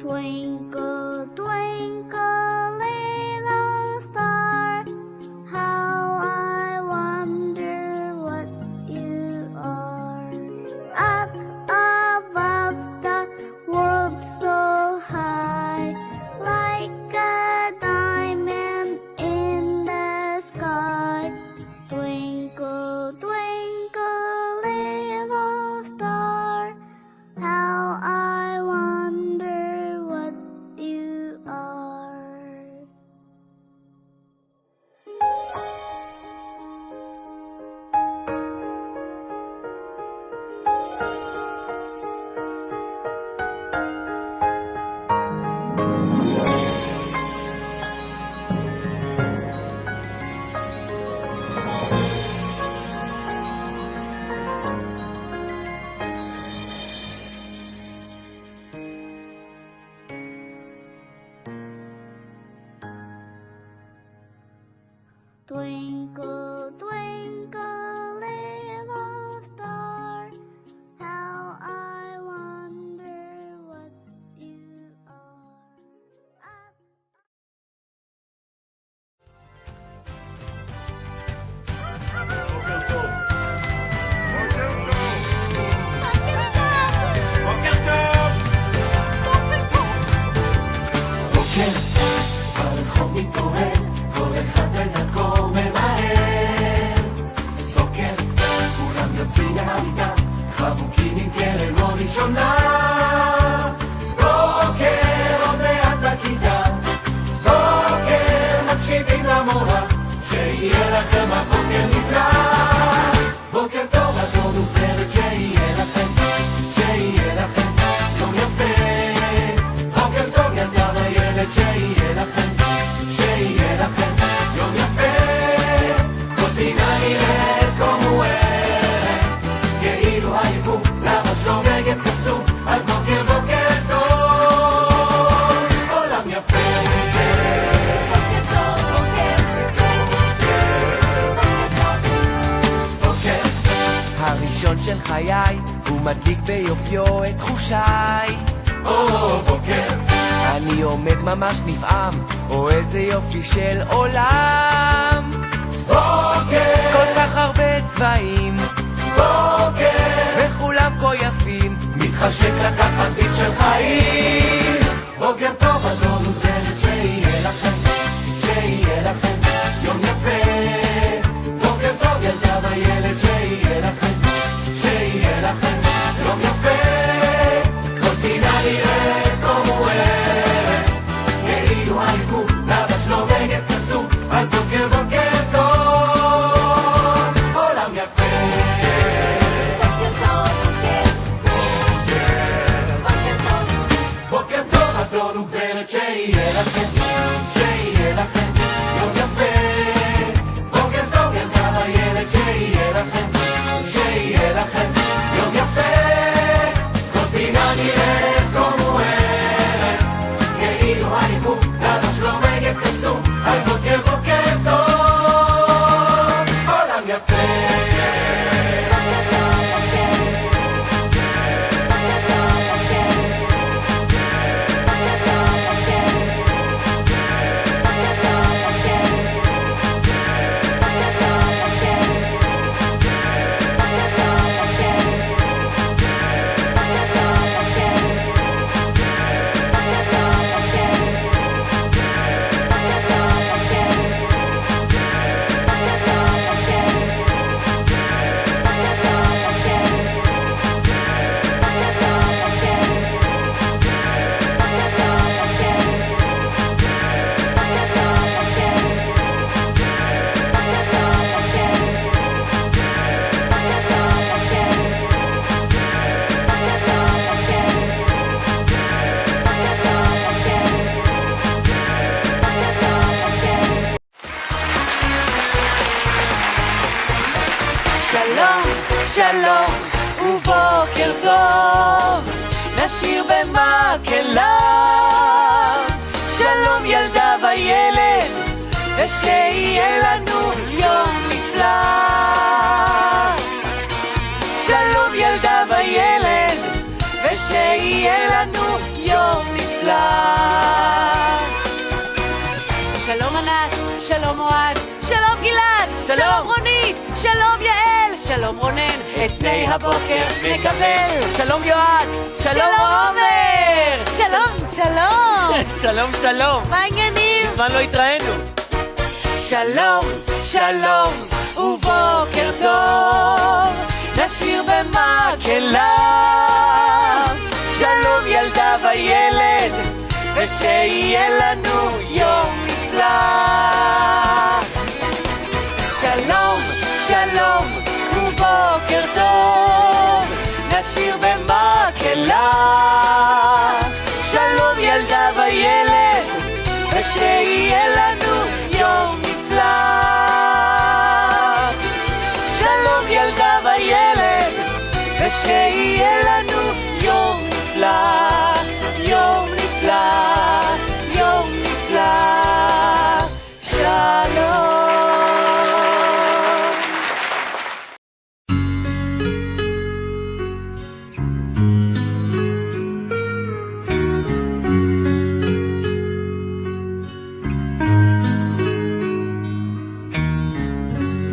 Twinkle, twinkle, little star, how I wonder what you are. Up above the world so high, like a diamond in the sky. Twinkle, twinkle, little star, how I wonder what you are. Twinkle, twinkle, little star, how I wonder what you are. בוקר, הרחוב מתעורר, כל אחד בדרכו ממהר. בוקר, כולם יוצאים מהמיטה, חבוקים עם קרן אור ראשונה. בוקר, עוד מעט בכיתה, בוקר, מקשיבים למורה, שיהיה לכם הבוקר נפלא. בוקר טוב, אדון ופרד, שיהיה לכם, שיהיה לכם יום יפה. בוקר טוב, ילדה וילד, שיהיה לכם, שיהיה לכם יום יפה. כל פינה נראית כמו ערך, כאילו היקום לבש לו בגד קסום. אז בוקר בוקר טוב, עולם יפה. בוקר טוב, בוקר הראשון של חיי, הוא מדליק ביופיו את תחושיי. בוקר אני עומד ממש נפעם, או איזה יופי של עולם. בוקר כל כך הרבה צבעים, בוקר וכולם כה יפים. מתחשק לקחת ביס של חיים. בוקר טוב, אדון ופרד, שיהיה לכם, שיהיה לכם יום יפה. בוקר טוב, ילדה וילד, שיהיה לכם, שיהיה לכם יום יפה. כל פינה נראית כמו ערך, כאילו היקום לבש לו בגד קסום. אז בוקר בוקר טוב, עולם יפה. בוקר טוב, אדון ופרד, שיהיה לכם, שיהיה לכם יום יפה. בוקר טוב, ילדה וילד, שיהיה לכם, שיהיה לכם יום יפה. כל פינה נראית כמו ערך, כאילו היקום לבש לו בגד קסום. אז בוקר בוקר טוב, עולם יפה. שלום, שלום ובוקר טוב, נשיר במקהלה. שלום ילדה וילד, ושיהיה לנו יום נפלא. שלום אוהד, שלום גלעד, שלום רונית, שלום יעל, שלום רונן, את פני הבוקר מקבל. שלום יועד, שלום עומר. שלום. שלום שלום. מה העניינים? מזמן לא התראינו. שלום, שלום, ובוקר טוב, נשיר במקהלה. שלום ילדה וילד, ושיהיה לנו יום נפלא. שלום, שלום, ובוקר טוב, נשיר במקהלה. שלום ילדה וילד, ושיהיה לנו יום נפלא. שלום ילדה וילד, ושיהיה לנו יום נפלא, יום נפלא, יום נפלא. שלום.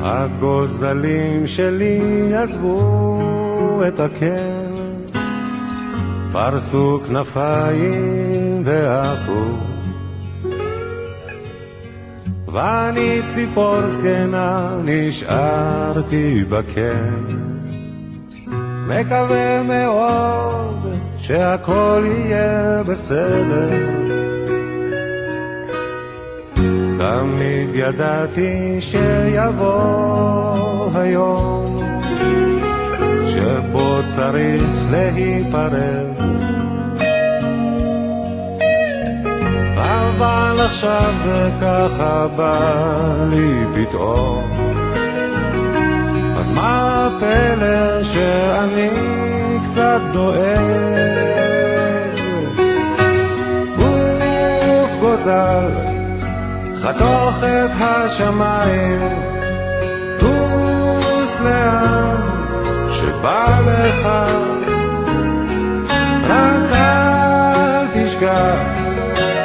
הגוזלים שלי עזבו את הקן, פרסו כנפיים ועפו, ואני ציפור זקנה נשארתי בקן, מקווה מאוד שהכל יהיה בסדר. תמיד ידעתי שיבוא היום שבו צריך להיפרד, אבל עכשיו זה ככה בא לי פתאום. אז מה הפלא שאני קצת דואג? גוף גוזל חתוך את השמיים, טוס לאן שבא לך, רק אל תשכח,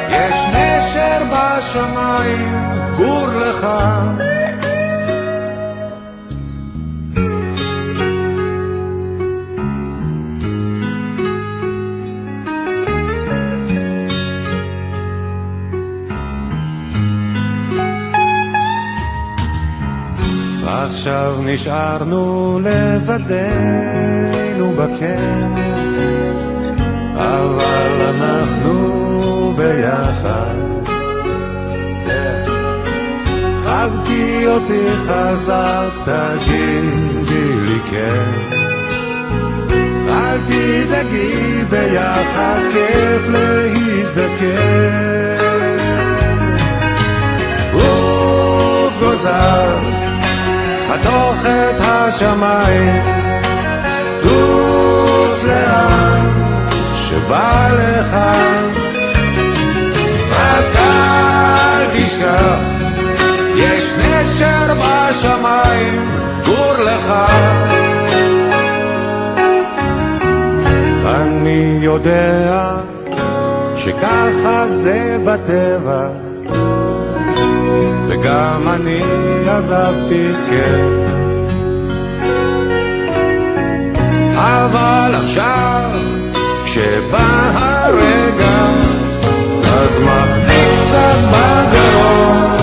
יש נשר בשמיים, גור לך. עכשיו נשארנו לבדנו בקן, אבל אנחנו ביחד. חבקי אותי חזק, תגידי לי כן, אל תדאגי, ביחד כיף להזדקן. עוף גוזל חתוך את השמיים, טוס לאן שבא לך, רק אל תשכח, יש נשר בשמיים, גור לך. אני יודע שככה זה בטבע, וגם אני עזבתי כן, אבל עכשיו כשבא הרגע אז מחניק קצת בגרון,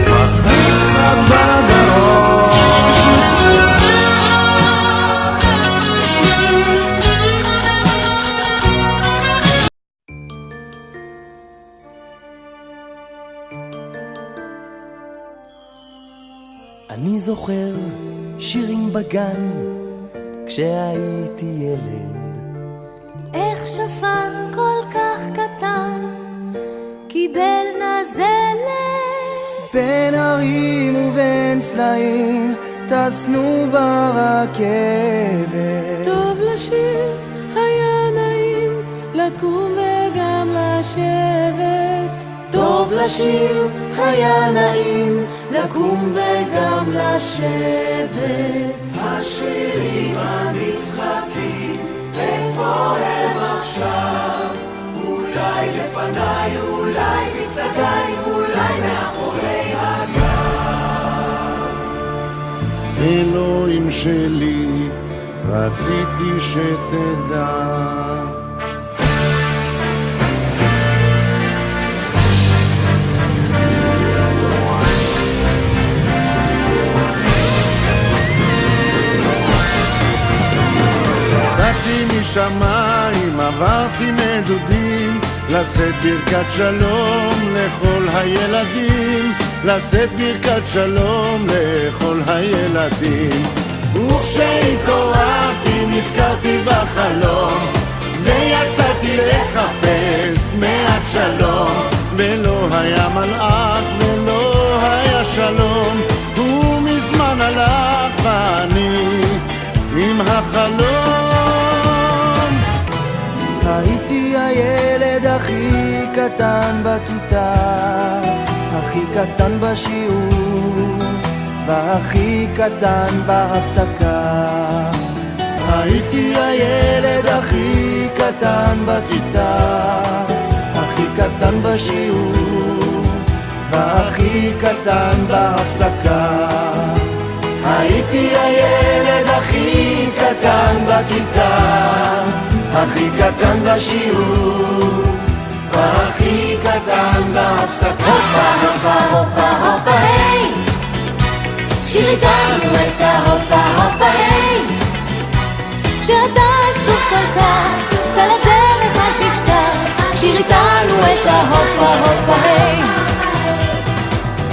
מחניק קצת בגרון. אני זוכר שירים בגן כשהייתי ילד, איך שפן כל כך קטן קיבל נזלת, בין הרים ובין סלעים טסנו ברכבת. טוב לשיר, היה נעים לקום וגם לשבת. טוב לשיר, היה נעים לקום וגם לשבת. השירים המשחקים, איפה הם עכשיו? אולי לפניי, אולי מסתכלים, אולי מאחורי הגב. אלוהים שלי, רציתי שתדע. באתי משמיים, עברתי נדודים, לשאת ברכת שלום לכל הילדים, לשאת ברכת שלום לכל הילדים. וכשהתעוררתי נזכרתי בחלום, ויצאתי לחפש מעט שלום, ולא היה מלאך ולא היה שלום, הוא מזמן הלך ואני עם החלום. הייתי הילד הכי קטן בכיתה, הכי קטן בשיעור, והכי קטן בהפסקה. הייתי הילד הכי קטן בכיתה, הכי קטן בשיעור, והכי קטן בהפסקה. הייתי הילד הכי קטן בכיתה, הכי קטן בשיעור, והכי קטן בהפסקה. הופה הופה הופה הופה היי, שיר איתנו את ההופה הופה היי. כשאתה עצוב כל כך, צא לדרך אל תשכח, שיר איתנו את ההופה הופה היי.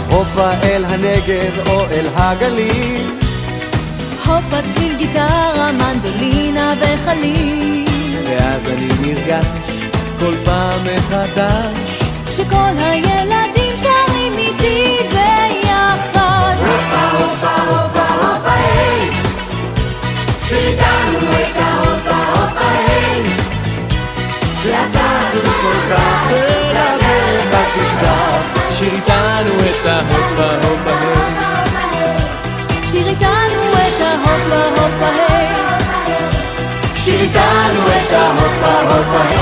הופה אל הנגב או אל הגליל, הופה צליל גיטרה, מנדולינה וחליל, ואז אני נרגש כל פעם מחדש, כשכל הילדים שרים איתי ביחד. הופה הופה הופה הופה היי, שיר איתנו את ההופה הופה היי. כשאתה עצוב כל כך, צא לדרך אל תשכח, שיר איתנו את ההופה הופה היי. שיר איתנו את ההופה הופה היי, שיר איתנו את ההופה הופה היי.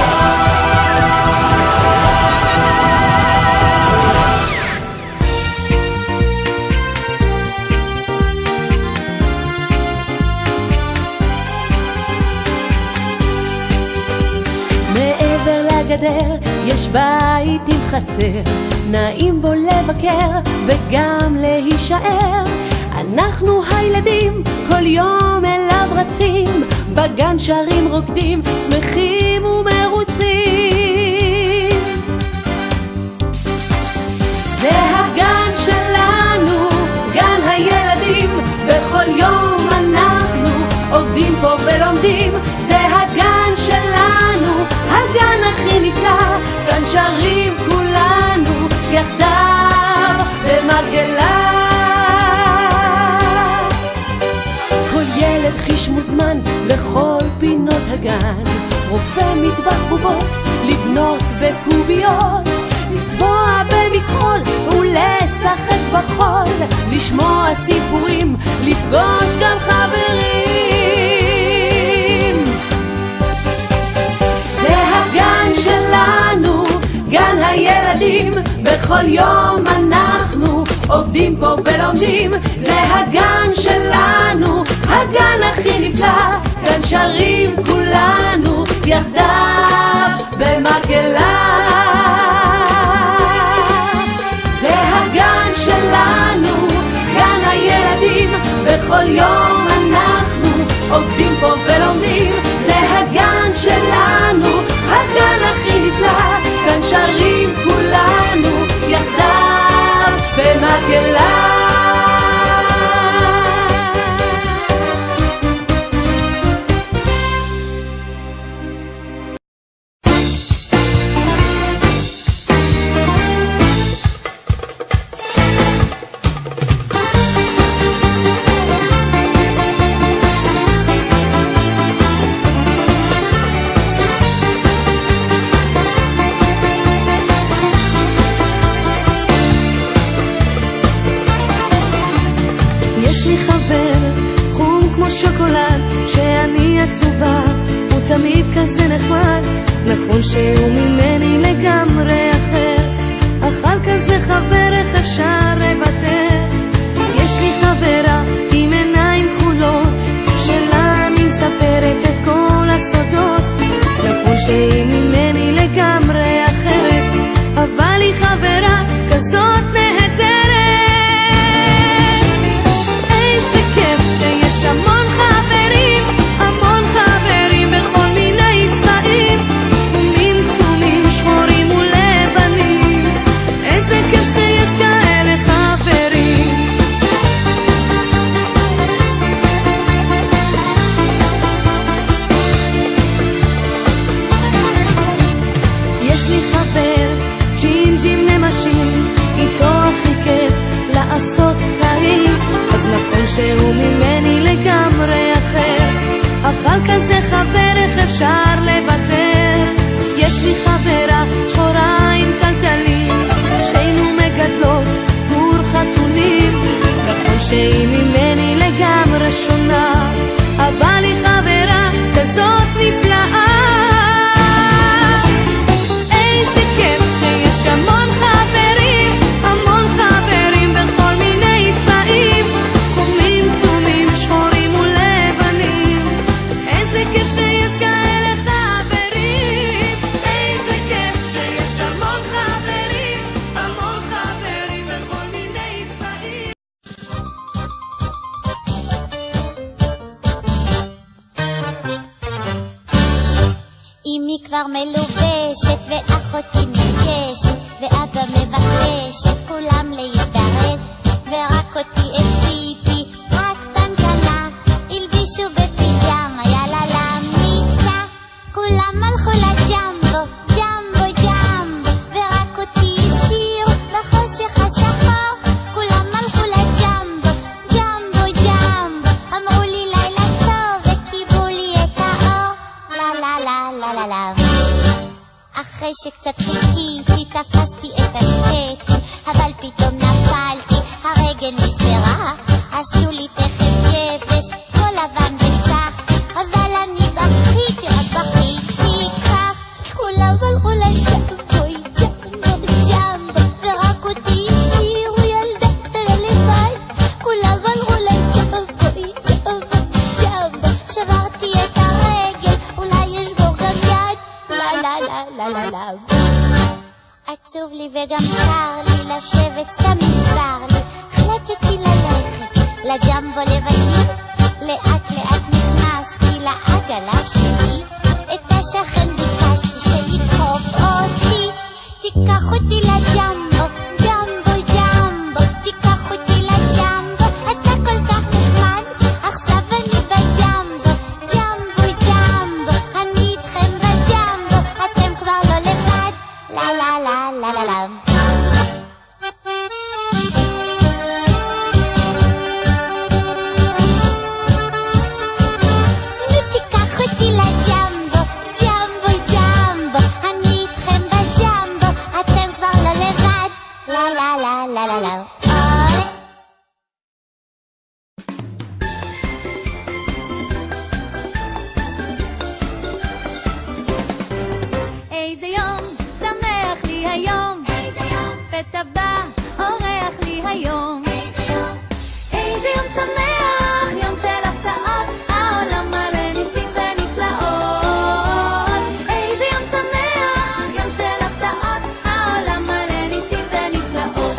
מעבר לגדר יש בית עם חצר, נעים בו לבקר וגם להישאר. אנחנו הילדים כל יום אליו רצים, בגן שרים רוקדים, שמחים ומרוצים. זה הגן שלנו, גן הילדים, בכל יום אנחנו עובדים פה ולומדים. זה הגן שלנו, הגן הכי נפלא, כאן שרים כולנו יחדיו במקהלה. כל ילד חיש מוזמן לכל פינות הגן, רופא מטבח בובות, לבנות בקוביות, לצבוע במכחול ולשחק בחול, לשמוע סיפורים, לפגוש גם חברים. זה הגן שלנו, גן הילדים, בכל יום אנחנו עובדים פה ולומדים. זה הגן שלנו, הגן הכי נפלא, כאן שרים כולנו יחדיו במקהלה. זה הגן שלנו, גן הילדים, בכל יום אנחנו עובדים פה ולומדים. זה הגן שלנו, הגן הכי נפלא, כאן שרים כולנו יחדיו במקהלה. תמיד כזה נחמד, נכון שהוא ממני לגמרי אחר, אך כזה חבר איך אפשר לוותר. יש לי חברה, היא מנה שהיא ממני לגמרי שונה, אבל היא חברה כזאת נפלאה. איזה כיף שיש המון חברים, המון חברים בכל מיני צבעים, חומים, כתומים, שחורים ולבנים. איזה כיף שיש כאלה חברים, איזה כיף שיש המון חברים, המון חברים בכל מיני צבעים. אמי כבר מלובשת ואחותי נרגשת ואבא מבקשת כולם להזדרז, ורק אותי הציפי רק פנקנה, הלבישו בפיג'מה יאללה למיטה, כולם הלכו לג'מבו, ג'מבו ג'מבו, ורק אותי השאירו בחושך השחור, כולם הלכו לג'מבו, ג'מבו ג'מבו, אמרו לי לילה טוב וקיבלו לי את האור, לה לה לה לה לה לה. אחרי שקצת חיכיתי תפסתי את הסטטי, אבל פתאום נפלתי, הרגל נסברה, עשו לי תכף גבס, כל לבן וצח, אבל אני בכיתי, רק בכיתי כך, כולם הלכו לג'מבו, ג'מבו ג'מבו, ורק אותי השאירו ילדה לבד, כולם הלכו לג'מבו, ג'מבו ג'מבו, שברתי את הרגל, אולי ישבור גם יד, לה לה לה לה לה. עצוב לי וגם קר לי לשבת, סתם נשבר לי, החלטתי ללכת לג'מבו לבדי, לאט לאט נכנסתי לעגלה שלי, את השכן ביקשתי שידחוף אותי, תיקח אותי לג'מבו, ג'מבו ג'מבו, תיקח אותי לג'מבו, אתה כל כך נחמד, עכשיו אני בג'מבו, ג'מבו ג'מבו, אני איתכם בג'מבו, אתם כבר לא לבד, לה לה לה לה לה לה. נו תיקח אותי לג'מבו, ג'מבו ג'מבו, אני איתכם בג'מבו, אתם כבר לא לבד, לה לה לה לה לה לה. אוי איזה יום שמח לי היום, פתע בא אורח לי היום. איזה יום שמח, יום של הפתעות, העולם מלא ניסים ונפלאות. איזה יום שמח, יום של הפתעות, העולם מלא ניסים ונפלאות.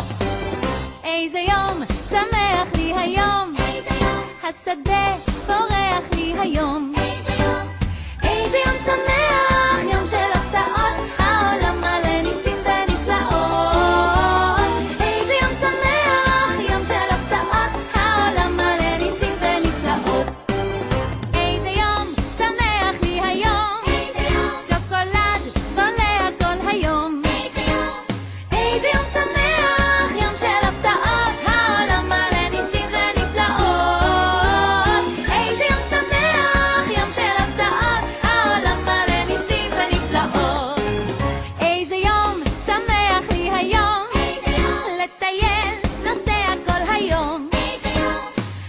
איזה יום שמח לי היום, השדה פורח לי היום. איזה יום שמח, יום של הפתעות, העולם מלא ניסים ונפלאות. איזה יום שמח, יום של הפתעות, העולם מלא ניסים ונפלאות. איזה יום שמח לי היום, שוקולד בולע כל היום. איזה יום שמח, יום של הפתעות, העולם מלא ניסים ונפלאות. איזה יום שמח, יום של הפתעות, העולם מלא ניסים ונפלאות. איזה יום שמח לי היום, לטייל נוסע כל היום.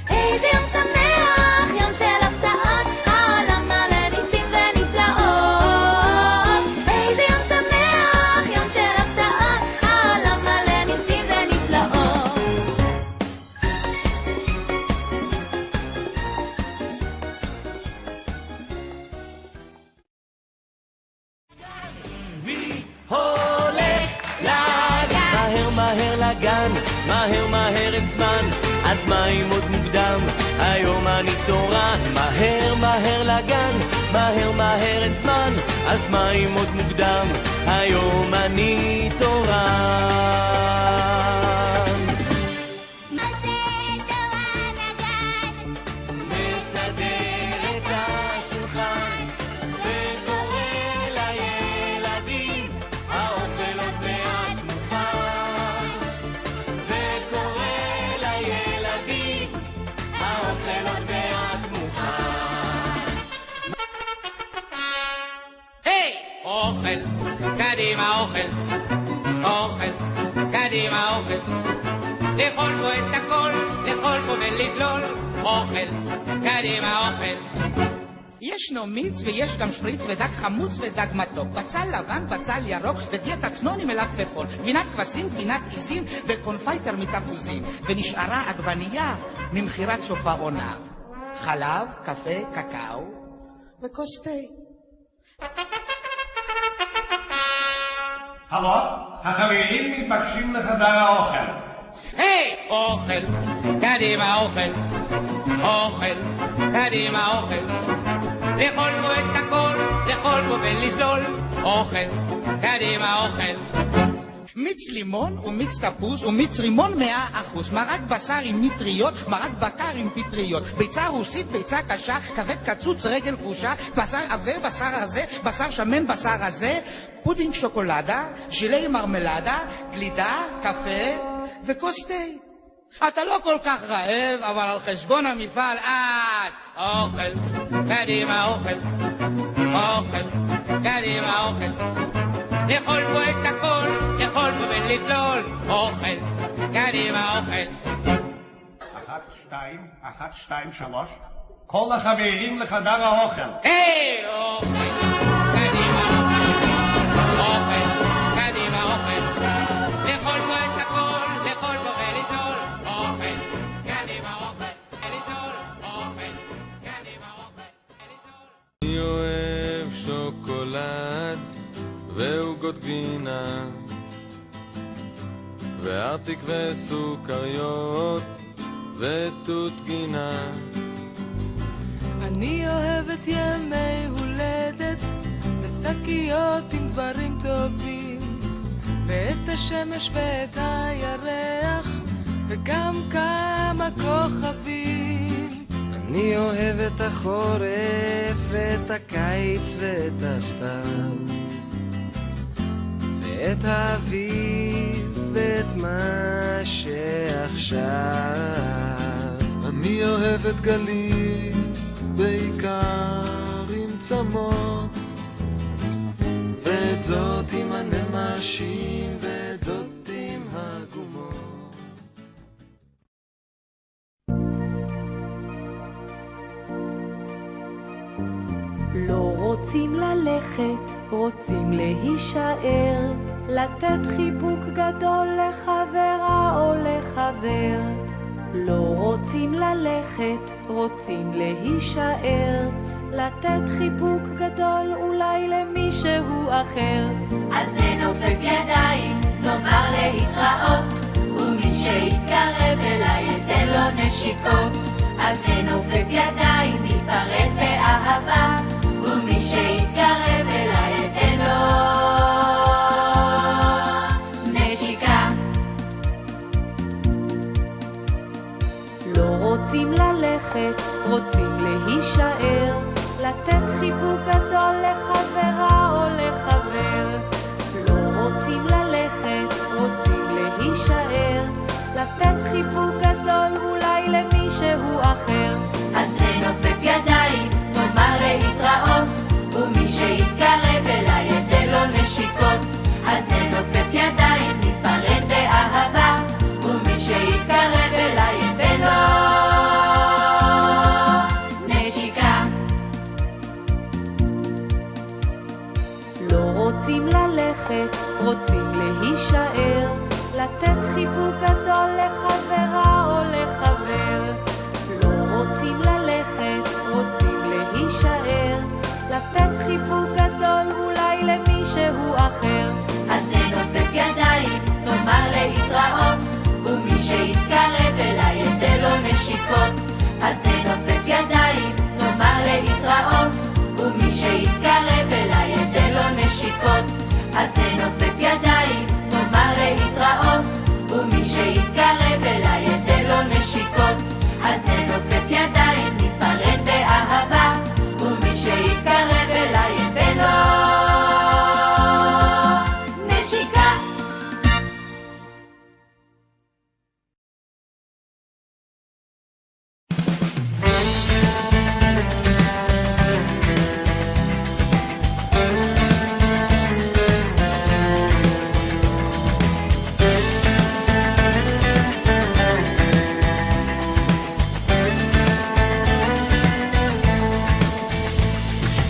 איזה יום שמח, יום של הפתעות, העולם מלא ניסים ונפלאות. איזה יום שמח, יום של הפתעות, העולם מלא ניסים ונפלאות. הולך לגן, מהר מהר לגן, מהר מהר אין זמן, אז מה אם עוד מוקדם, היום אני תורן. מהר מהר לגן, מהר מהר אין זמן, אז מה אם עוד מוקדם, היום אני תורן. מסדר את השולחן וקורא לילדים, האוכל עוד מעט מוכן. וקורא לילדים, האוכל עוד מעט מוכן. היי! אוכל, קדימה אוכל, אוכל, קדימה אוכל. לאכול פה את הכל, לאכול פה ולזלול. אוכל, קדימה אוכל. ישנו מיץ ויש גם שפריץ ודג חמוץ ודג מתוק, בצל לבן, בצל ירוק ודיאטה צנון עם מלפפון, גבינת כבשים, גבינת עיזים וקונפייטר מתפוזים, ונשארה עגבנייה ממחירת סוף העונה. חלב, קפה, קקאו וכוס תה. הלו, החברים מתבקשים לחדר האוכל. היי, אוכל, קדימה אוכל. אוכל, קדימה אוכל. לאכול בו את הכל, לאכול בו ולזלול. אוכל, קדימה אוכל. מיץ לימון ומיץ תפוז ומיץ רימון 100%, מרק בשר עם מטריות, מרק בקר עם פטריות, ביצה רוסית, ביצה קשה, כבד קצוץ, רגל כרושה, בשר עבה, בשר הזה, בשר שמן, בשר הזה, פודינג שוקולדה, ז'ילי מרמלדה, גלידה, קפה וכוס תה. אתה לא כל כך רעב, אבל על חשבון המפעל, אז אוכל, קדימה אוכל. אוכל, קדימה אוכל. לאכול בו את הכל, לאכול בו ולזלול. אוכל, קדימה אוכל. 1, 2, 1, 2, 3. כל החברים לחדר האוכל. היי, אוכל, קדימה אוכל. אוכל, קדימה אוכל. לאכול בו את הכל, לאכול בו ולזלול. אוכל, קדימה אוכל. ולזלול. אוכל, קדימה אוכל. ולזלול. אני אוהב שוקולד ועוגות גבינה וארטיק וסוכריות ותות גינה. אני אוהבת ימי הולדת ושקיות עם דברים טובים ואת השמש ואת הירח וגם כמה כוכבים. אני אוהב את החורף ואת הקיץ ואת הסתיו ואת האביב ואת מה שעכשיו. אני אוהב את גלים בעיקר עם צמות, ואת זאת עם הנמשים ואת זאת עם הגומות. לא רוצים ללכת, רוצים להישאר, לתת חיבוק גדול לחברה או לחבר. לא רוצים ללכת, רוצים להישאר, לתת חיבוק גדול אולי למישהו אחר. אז ננופף ידיים, נאמר להתראות, ומי שיתקרב אליי יתן לו נשיקות. אז ננופף ידיים, ניפרד באהבה, ומי שיתקרב אליי יתן לו נשיקה. לא רוצים ללכת, רוצים להישאר, לתת חיבוק גדול לחברה או לחבר. לא רוצים ללכת, רוצים להישאר, לתת חיבוק גדול אולי למישהו אחר. אז ננופף ידיים, נאמר להתראות, ומי שיתקרב אליי יתן לו נשיקות. אז ננופף ידיים, ניפרד באהבה, ומי שיתקרב אליי יתן לו נשיקה. לא רוצים ללכת, רוצים להישאר, לתת חיבוק גדול לחברה או לחבר.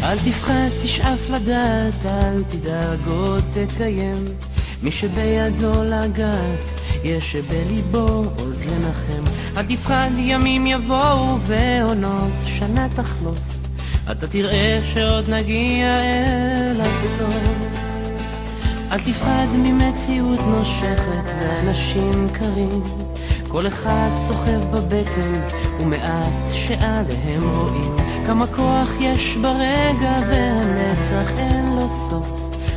אל תפחד, תשאף לדעת, אל תדאג עוד תקיים. מי שבידו לגעת, יש שבליבו עוד לנחם. אל תפחד, ימים יבואו ועונות שנה תחלוף, אתה תראה שעוד נגיע אל הסוף. אל תפחד ממציאות נושכת ואנשים קרים, כל אחד סוחב בבטן ומעט שעליהם רואים. כמה כוח יש ברגע והנצח אין לו סוף,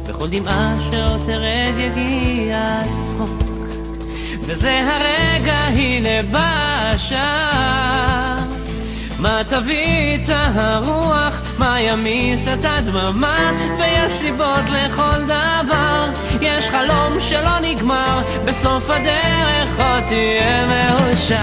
בכל דמעה שעוד תרד יגיע הצחוק. וזה הרגע, הנה בא השעה, מה תביא את הרוח, מה ימיס את הדממה, ויש סיבות לכל דבר, יש חלום שלא נגמר, בסוף הדרך עוד תהיה מאושר.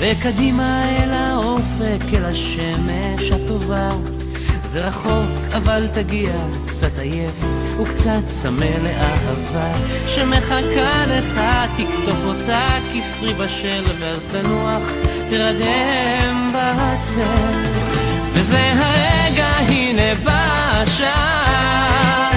וקדימה אל האופק, אל השמש הטובה, זה רחוק אבל תגיע, קצת עייף וקצת צמא לאהבה שמחכה לך, תקטוף אותה כפרי בשל, ואז תנוח תרדם בצל. וזה הרגע, הנה בא השעה,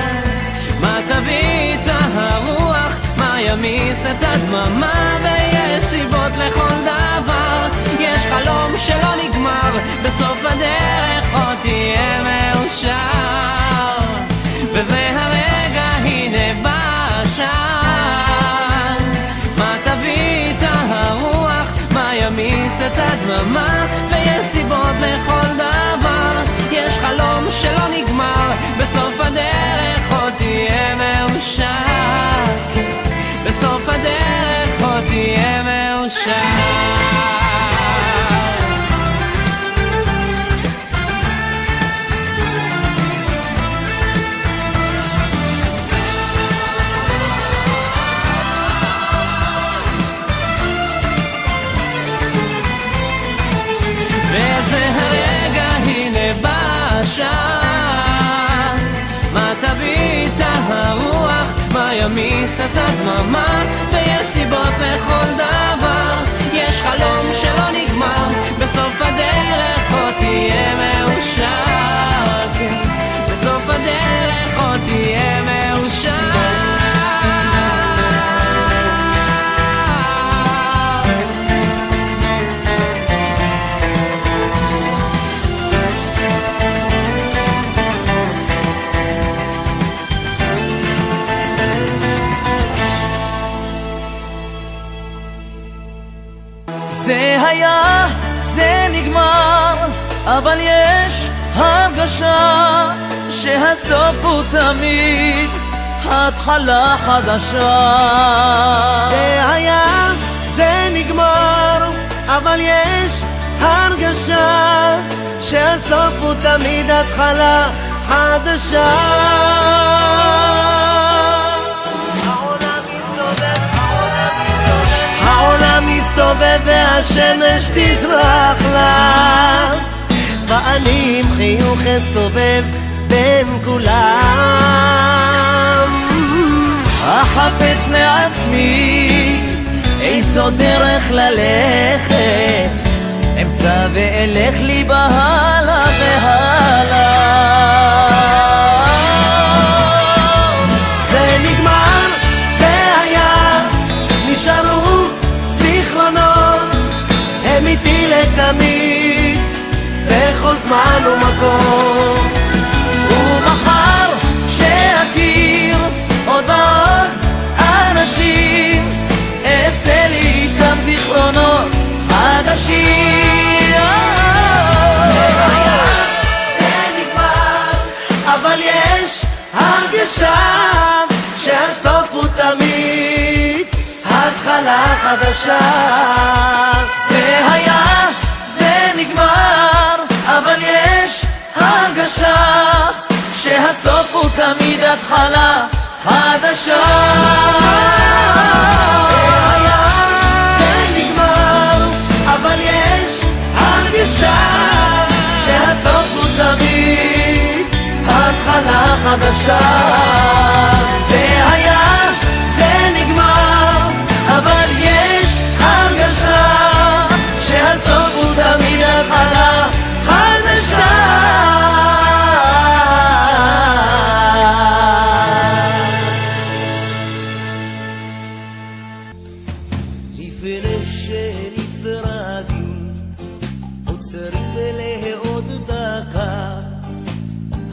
מה תביא את הרוח, מה ימיס את הדממה, ויש סיבות לכל דבר, יש חלום שלא נגמר, בסוף הדרך עוד תהיה מאושר. וזה הרגע, הנה בא השעה, מה תביא את הרוח, מה ימיס את הדממה, ויש סיבות לכל דבר, יש חלום שלא נגמר, בסוף הדרך עוד תהיה מאושר. בסוף הדרך עוד תהיה מאושר. וזה הרגע, הנה בא השעה, מה תביא את הרוח, מה ימיס את הדממה, ויש סיבות לכל דבר, יש חלום שלא נגמר, בסוף הדרך עוד תהיה מאושר. בסוף הדרך עוד תהיה מאושר. זה היה, זה נגמר, אבל יש הרגשה שהסוף הוא תמיד התחלה חדשה. זה היה, זה נגמר, אבל יש הרגשה שהסוף הוא תמיד התחלה חדשה. העולם מסתובב והשמש תזרח לה, ואני עם חיוך אסתובב בין כולם. אחפש לעצמי איזו דרך ללכת, אמצא ואלך לי בהלה והלה. זה נגמר, זה היה, נשארו זיכרונות, הם איתי לתמיד, בכל זמן ומקום. ומחר שאכיר עוד ועוד אנשים, אעשה לי איתם זיכרונות חדשים. זה היה, זה נגמר, אבל יש הרגשה שהסוף הוא תמיד התחלה חדשה. זה היה, זה נגמר, אבל יש הרגשה שהסוף הוא תמיד התחלה חדשה. זה היה, זה נגמר, אבל יש הרגשה לפני שנפרדים עוצרים לעוד דקה,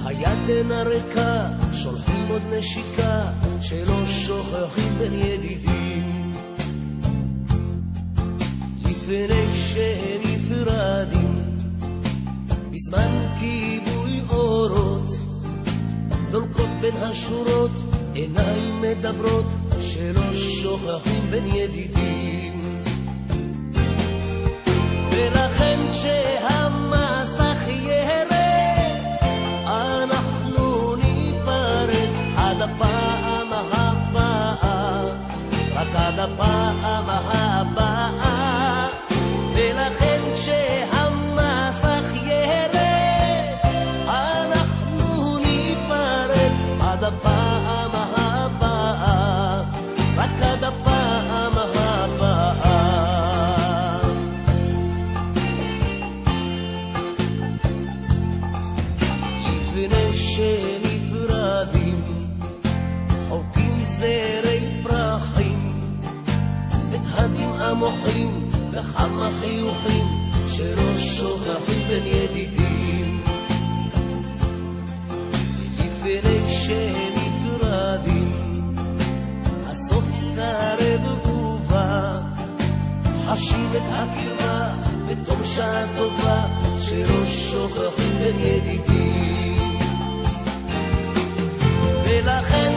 היד אינה ריקה, שולחים עוד נשיקה, שלא שוכחים בין ידידים. לפני שנפרדים בזמן כיבוי אורות, דולקות בין השורות, עיניים מדברות, שלא שוכחים בין ידידים. ולכן כשהמסך ירד אנחנו ניפרד עד הפעם הבאה, רק עד הפעם הבאה. ולכן כשהמסך ירד אנחנו ניפרד עד הפעם הבאה, רק עד הפעם הבאה. לפני שנפרדים חובקים זרי פרחים, את הדמעה מוחים וכמה חיוכים, שלא שוכחים בין ידידים. לפני שנפרדים הסוף קרב ובא, חשים את הקרבה בתום שעה טובה, שלא שוכחים בין ידידים. ולכן